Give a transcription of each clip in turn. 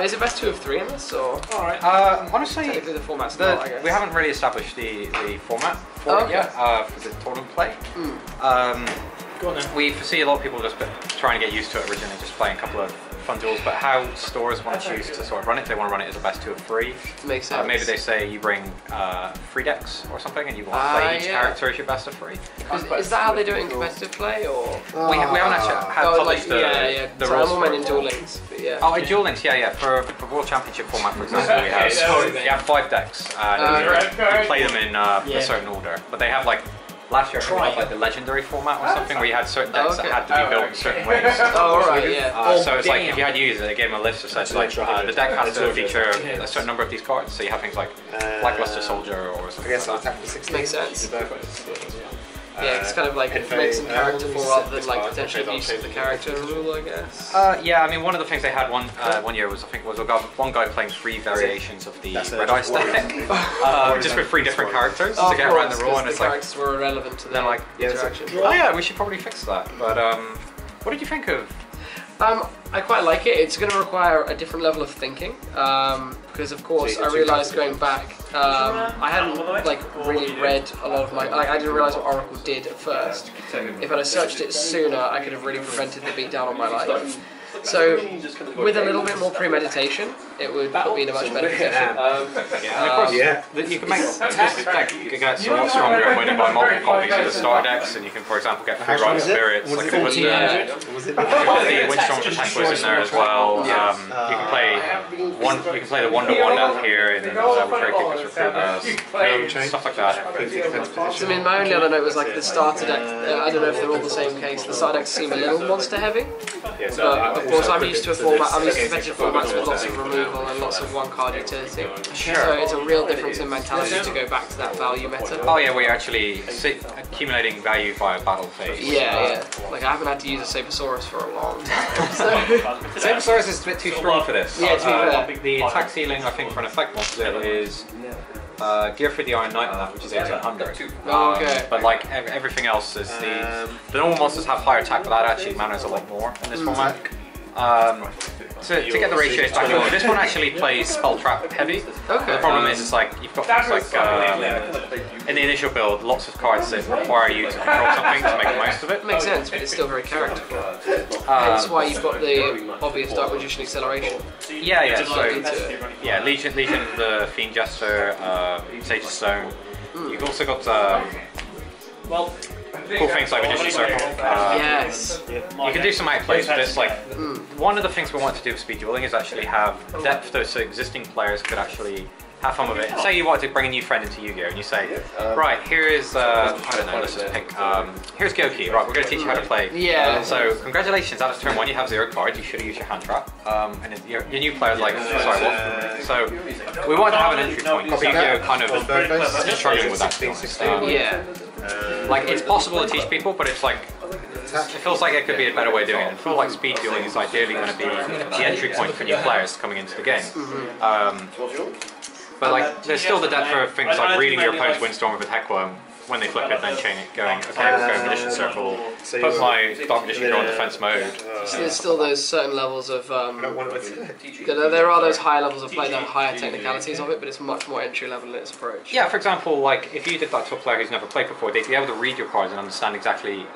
Is it best 2 of 3 in this, or? Alright. Honestly, technically the format's not, I guess. we haven't really established the format for it yet, for the tournament play. Go on then. We foresee a lot of people just trying to get used to it originally, just playing a couple of fun duels, but how stores want to choose to sort of run it, they want to run it as a best 2 of 3. Makes sense. Maybe they say you bring 3 decks or something and you want to play each character as your best of 3. Is that how they do it in competitive play, or? We haven't actually had published the rules. I'm in Duel Links, but yeah. Oh, in Duel Links, yeah. For World Championship format, for example, we have you have 5 decks and you play them in a certain order, but they have like. Last year, I think we had like the legendary format or something, where you had certain decks that had to be built in certain ways. Oh, right, yeah. So it's like if you had users, they gave them a list that says like the deck has to feature a certain number of these cards. So you have things like Lackluster Soldier or something. I guess like that. Makes sense. Yeah, it's kind of like it makes them characterful rather than like potentially abuse of the character rule, I guess. Yeah, I mean, one of the things they had one year was, I think, was one guy playing 3 variations of the Red Ice deck, just with 3 different characters to get around the rule, and it's like characters were irrelevant to the interaction. Oh yeah, we should probably fix that. But what did you think of? I quite like it. It's going to require a different level of thinking because, of course, I realised going back, I hadn't like really read a lot of my. I didn't realise what Oracle did at first. If I'd have searched it sooner, I could have really prevented the beatdown on my life. So, with a little bit more premeditation, it would put me in a much better position. And of course, you can make this deck get a lot stronger when you buy multiple copies of the star decks, and you can, for example, get 3 Rival Spirits. Like it was the Windstorm Protect was in there as well. You can play the 1-to-1 deck here in Arbitrary Kickers for stuff like that. So, I mean, my only other note was like the starter deck. I don't know if they're all the same case. The starter decks seem a little monster heavy, but of course I'm used to a format. I'm used to competitive formats with lots of removal and lots of 1-card utility. Sure. So it's a real difference in mentality to go back to that value meta. Oh yeah, we're actually accumulating value via battle phase. Yeah. Like I haven't had to use a Sabersaurus for a long time. So. Sabersaurus is a bit too strong for this. Yeah, to be fair. The attack ceiling, I think, for an effect monster is gear for the Iron Knight on that, which is 1800. But like everything else is the normal monsters have higher attack, but that actually matters a lot more in this format. To get the ratios back on, this one actually plays Spell Trap heavy. The problem is, it's like you've got things like in the initial build, lots of cards that require you to control something to make the most of it. Makes sense, but it's still very characterful. That's why you've got the obvious Dark Magician acceleration. Yeah. So Legion, the Fiend Jester, Sage's Stone. You've also got cool things like Magician's Circle. Yes. You can do some outplays, but it's like one of the things we want to do with speed dueling is actually have depth so existing players could actually have fun with it. Say you want to bring a new friend into Yu-Gi-Oh! And you say, right, here is, I don't know, let's just pick, here's Goki, right, we're going to teach you how to play. Yeah. So, congratulations, out of turn 1 you have 0 cards, you should have used your hand trap. And your new player's like, sorry, what? So, we want to have an entry point, because Yu-Gi-Oh! Kind of is struggling with that, to be honest. Like, it's possible to teach people, but it's like, it feels like it could be a better way of doing it. I feel like speed dueling is ideally going to be the entry point for new players coming into the game. But like, there's still the depth for things like reading your opponent's Windstorm with a Heckworm, when they flip it, then chain it, going, okay, we'll go Magician Circle, put my Dark Magician on defense mode. So there's still those certain levels of, there are those higher levels of play, the higher technicalities of it, but it's much more entry level in its approach. Yeah, for example, like, if you did that to a player who's never played before, they'd be able to read your cards and understand exactly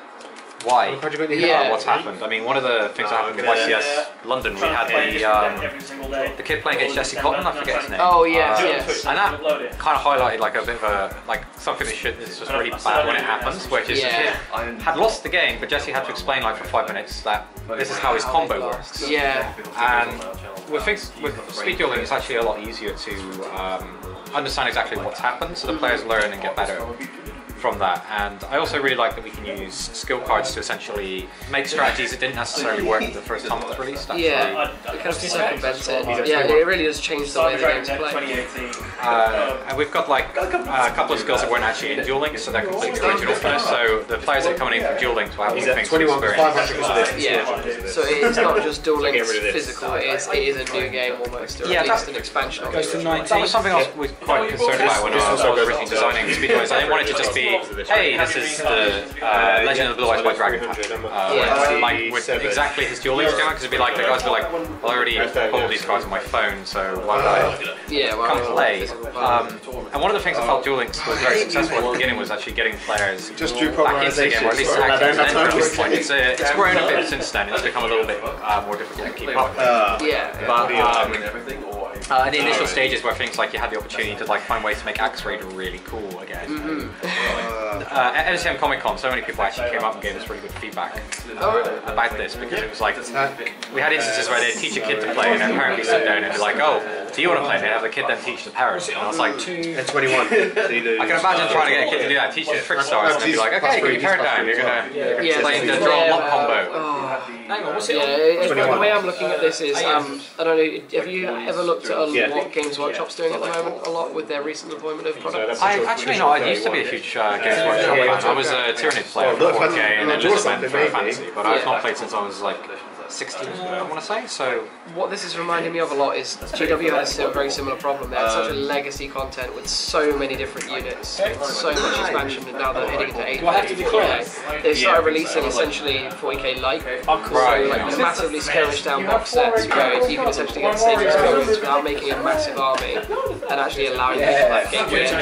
why, what's happened. I mean, one of the things that happened with YCS London, we had the kid playing against Jesse Cotton, I forget his name. Oh yes. And that kind of highlighted like a bit of a, like something that is just really bad when it happens, which is the kid had lost the game, but Jesse had to explain like for 5 minutes that this is how his combo works. Yeah. And with speed dueling, it's actually a lot easier to understand exactly what's happened, so the players learn and get better from that. And I also really like that we can use skill cards to essentially make strategies that didn't necessarily work the first time it was released. Actually. Yeah, it kind of circumvents it. Yeah, it really does change the way the game's played. And we've got like a couple of skills that weren't actually in dueling, so they're completely original for us. So the players that are coming in from dueling will have new things to experience. Yeah, so it's not just dueling, it's physical, it is a new game almost, or at least an expansion of it. That was something I was quite concerned about when I was originally designing Speed Duels. I didn't want it to just be say, hey, this is the Legend of the Blue Eyes White Dragon pack. Like with exactly his duel links going, because it'd be like, the guys would be like, well, I already pulled these cards on my phone, so why would I come play? And one of the things I felt Duel Links was very successful at the beginning was actually getting players back into the game, or at least active at this point. It's grown a bit since then. It's become a little bit more difficult to keep up. But in the initial stages where things like you had the opportunity to like find ways to make Axe Raid really cool again. At MCM Comic Con, so many people actually came up and gave us really good feedback about this, because it was like, we had instances where they'd teach a kid to play and then apparently sit down and be like, oh, do you want to play? And they'd have the kid then teach the parents. And I was like, and 21. I can imagine trying to get a kid to do that, teach you trick stars, and they'd be like, okay, get your parent down, you're going to play the draw lock combo. Hang on, what's it on? The way I'm looking at this is, I don't know, have you ever looked at what Games Workshop's doing at the moment a lot with their recent deployment of products? Actually not, I used to be a huge Games Workshop fan. I was a Tyranid player for 4K and then just went for Fantasy, but I've not played since I was like 16, I want to say. So what this is reminding me of a lot is GW had a very similar problem. They had such a legacy content with so many different units, so much expansion, and now they're heading into 8K. They started releasing essentially 40K Lite, so like massively skirmish down box sets where you can essentially get the same experience without making a massive army and actually allowing people to like game with.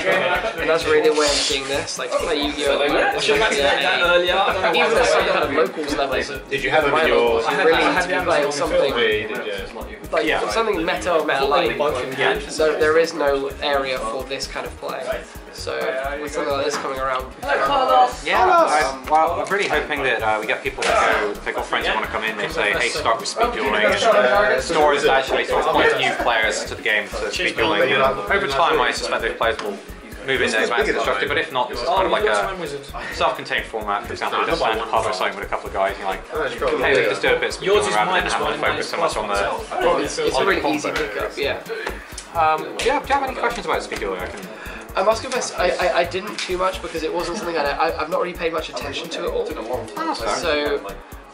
And that's really the way I'm seeing this. Like to play Yu-Gi-Oh! Even at some kind of locals levels. Did you have them in your? Had to be playing something like something meta-like. So there is no area for this kind of play. So with something like this coming around, well, I'm really hoping that we get people to go. If they've got friends who want to come in, they say, hey, start with Speed Dueling. And stores actually sort of point new players to the game to Speed Dueling. And over time, I suspect those players will move into advanced constructed, but if not, this is kind of like a self-contained format. For example, just land a pub or something with a couple of guys, and you're like, hey, we can just do a bit of Speed Dueling rather than have them focus so much on the it's a really easy pickup, do you have any questions about Speed Dueling? I must confess, I didn't too much because it wasn't something I've not really paid much attention to at all. So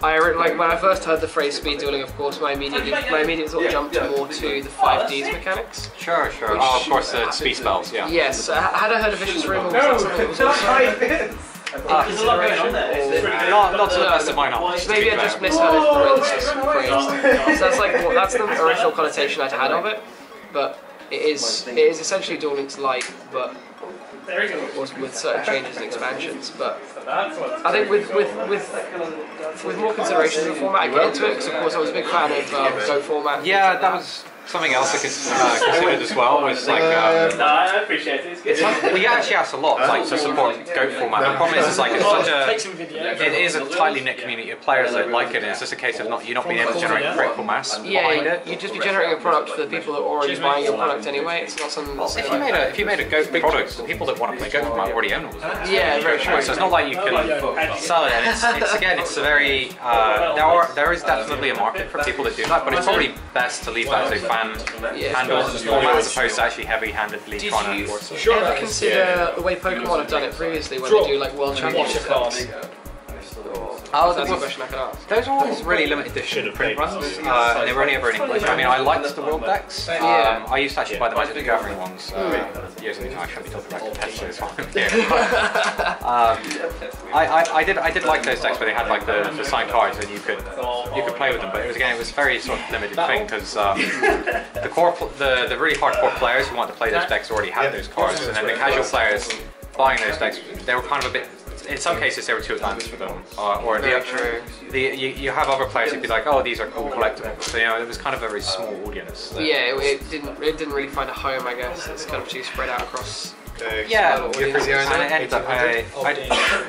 like when I first heard the phrase speed dueling, of course, my immediate sort of jumped more to the 5Ds mechanics. Sure. Oh, of course, the speed spells, yeah. Yes, had I heard of Vicious Rim, or was that something that was also not to the best of my knowledge. Maybe I just misheard it the way this is phrased. So that's the original connotation I'd had of it, but it is essentially Duel Links Lite, but with certain changes and expansions. But I think with more considerations of the format, I get into it because of course I was a big fan of Go format. Yeah, that was something else I considered as well. Was like I appreciate it. We actually asked a lot like to support Goat format. The problem is, it's like it is a tightly knit community of players that like it. And it's just a case of you not being able to generate critical mass behind it. You'd just be generating a product for the people that are already buying your product anyway. It's not some. If you made a Goat product, the people that want to play Goat format already own it. Yeah, very true. So it's not like you can sell it. And it's a very there is definitely a market for people that do that, but it's probably best to leave that as a handle as opposed to actually heavy-handedly trying to force it. Did you ever consider the way Pokemon have done it previously when they do like World Championships? That's a question I can ask. Those are always really limited edition print runs, and they were only ever in English. I mean, I liked the World decks. I used to actually buy the Magic the Gathering ones years ago. I shouldn't be talking about competitors. I did like those decks where they had like the signed cards and you could play with them. But it was a very sort of limited thing because the really hardcore players who wanted to play those decks already had those cards, and then the casual players buying those decks, they were kind of a bit. In some cases, they were too advanced for them, or you have other players who'd be like, "Oh, these are cool collectibles." So it was kind of a very small audience. Yeah, it didn't really find a home, I guess. It's kind of too spread out across. And it ended up. I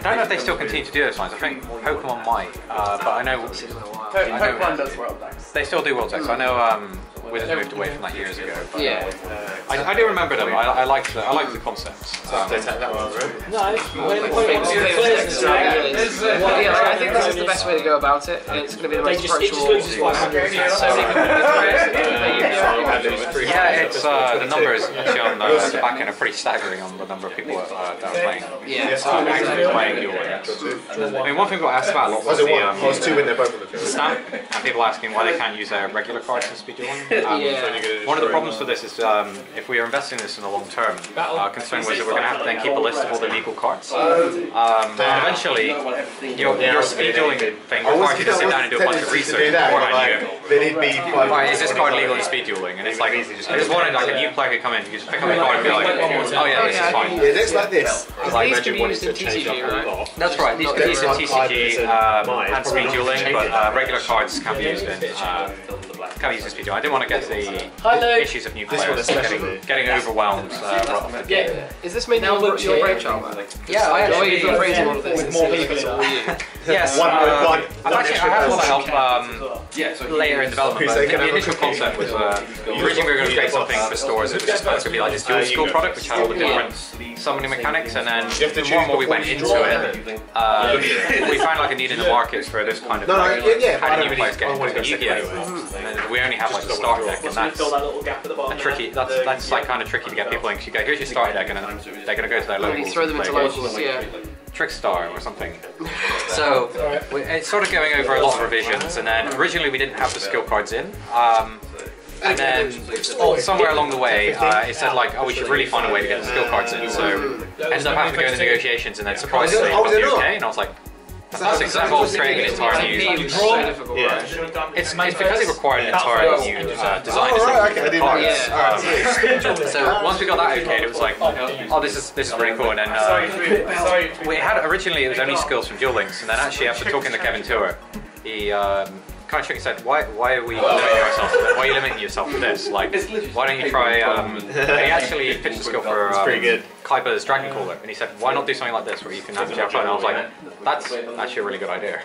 don't know if they still continue to do those lines. I think Pokemon might, but I know Pokemon does World decks. They still do World decks. I know Wizards moved away from that years ago. But, I do remember them. I like the concepts. I think this is the best way to go about it, and it's going to be the most approachable. It's the numbers actually on the back end are pretty staggering on the number of people that are playing. Actually playing Duel Links. I mean, one thing we got asked about a lot was the stamp, and people asking why they can't use their regular cards in Speed Dueling. One of the problems for this is if we are investing this in the long term, concern was that we're going to have to then keep a list of all the legal cards. And eventually, your speed dueling thing requires you to sit down and do a bunch of research beforehand. Right, is this card legal in speed dueling? And it's like, I just wanted like a new player could come in, you just pick up a card and be like, oh yeah, this is fine. It looks like this. These can be used in TCG, right? That's right, these can be used in TCG and speed dueling, but regular cards can be used in speed dueling. I didn't want to get the issues of new players getting overwhelmed right off the gate. Is this made your brainchild, man? Yeah, I actually you've got brains all of this. More people. Yes, I had a lot of help later in development, but the initial concept was originally we were going to create something for stores that was just going to be like this dual skill product which had all the different summoning mechanics, and then the more and more we went into it, we found like a need in the market for this kind of like, how do new players get into Yu-Gi-Oh! And we only have like the start deck, and that's tricky. That's like kind of tricky to get people in, because you go, here's your start deck, and then they're going to go to their locals. You throw them into locals, yeah. Trickstar or something. So it's sort of going over a lot of revisions, and then originally we didn't have the skill cards in. And then somewhere along the way, it said like, oh, we should really find a way to get the skill cards in. So ended up having to go into negotiations, and then surprisingly it was okay, and I was like, that's exactly what I was creating an entire new. It's because it required an entire new design. So once we got that okay, it was like, oh, this is really cool. And then we had originally it was only skills from Duel Links, and then actually after talking to Kevin Tour, he kind of tricky said, why are we limiting ourselves to this? Why are you limiting yourself to this? Like, why don't you try? He actually pitched a skill for Kaiba's Dragon Caller, and he said, why not do something like this where you can have Jeff? And I was like, that's actually a really good idea.